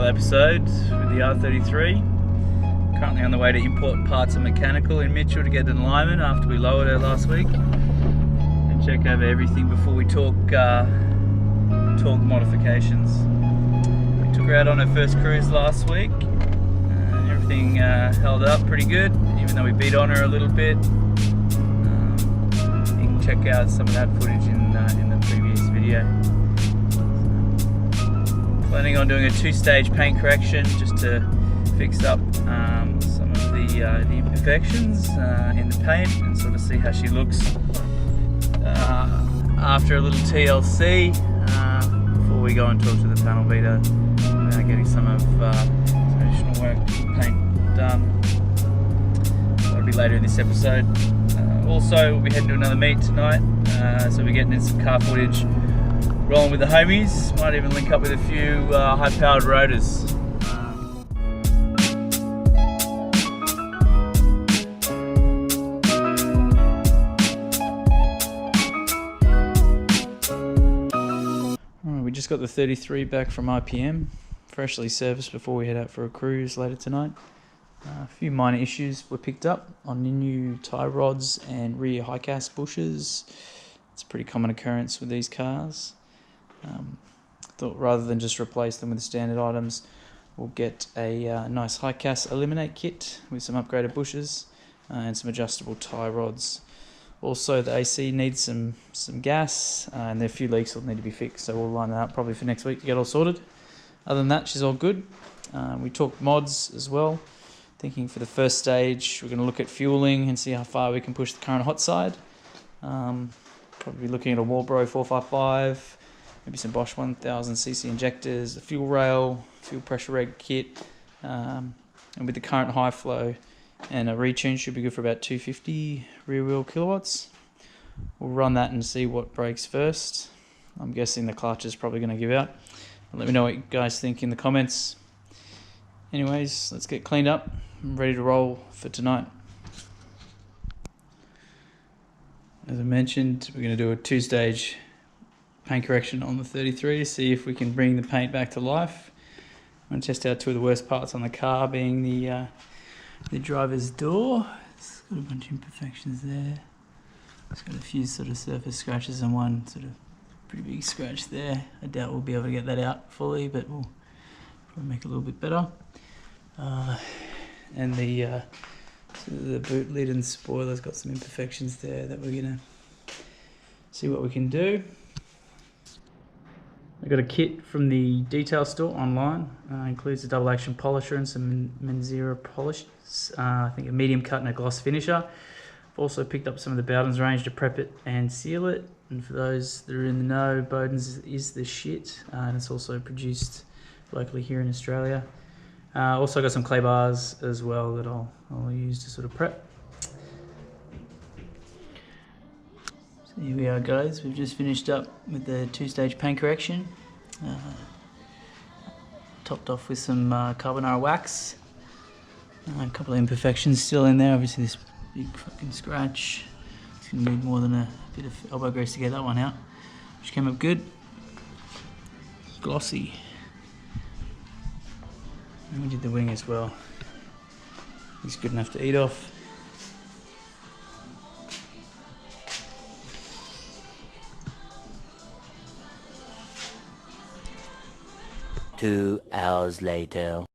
another episode with the R33. Currently on the way to import parts and mechanical in Mitchell to get an alignment after we lowered her last week. And check over everything before we talk modifications. We took her out on her first cruise last week and everything held up pretty good, even though we beat on her a little bit. You can check out some of that footage in the previous video. Planning on doing a two-stage paint correction just to fix up some of the imperfections in the paint and sort of see how she looks after a little TLC before we go and talk to the panel beater about getting some additional work paint done. That'll be later in this episode. Also, we'll be heading to another meet tonight, so we're getting in some car footage. Rolling with the homies, might even link up with a few high-powered rotors. Alright, we just got the 33 back from IPM, freshly serviced before we head out for a cruise later tonight. A few minor issues were picked up on the new tie rods and rear high-cast bushers. It's a pretty common occurrence with these cars. Thought rather than just replace them with the standard items, we'll get a nice high-cast eliminate kit with some upgraded bushers and some adjustable tie rods. Also, the AC needs some gas and there are a few leaks that need to be fixed, so we'll line that up probably for next week to get all sorted. Other than that, she's all good. We talked mods as well. Thinking for the first stage, we're going to look at fueling and see how far we can push the current hot side. Probably looking at a Walbro 455, maybe some Bosch 1000cc injectors, a fuel rail, fuel pressure reg kit, and with the current high flow and a retune should be good for about 250 rear wheel kilowatts. We'll run that and see what breaks first. I'm guessing the clutch is probably going to give out. Let me know what you guys think in the comments. Anyways, let's get cleaned up and ready to roll for tonight. As I mentioned, we're going to do a two-stage paint correction on the 33 to see if we can bring the paint back to life. I'm going to test out two of the worst parts on the car, being the driver's door. It's got a bunch of imperfections there. It's got a few sort of surface scratches and one sort of pretty big scratch there. I doubt we'll be able to get that out fully, but we'll probably make it a little bit better. And the boot lid and spoiler's got some imperfections there that we're gonna see what we can do. I got a kit from the detail store online. Includes a double action polisher and some Menzira polishes. I think a medium cut and a gloss finisher. I've also picked up some of the Bowden's range to prep it and seal it. And for those that are in the know, Bowden's is the shit, and it's also produced locally here in Australia. Also got some clay bars as well that I'll use to sort of prep. So here we are, guys. We've just finished up with the two-stage paint correction. Topped off with some carbonara wax. A couple of imperfections still in there. Obviously this big fucking scratch. It's going to need more than a bit of elbow grease to get that one out. Which came up good. Glossy. And we did the wing as well. He's good enough to eat off. Two hours later.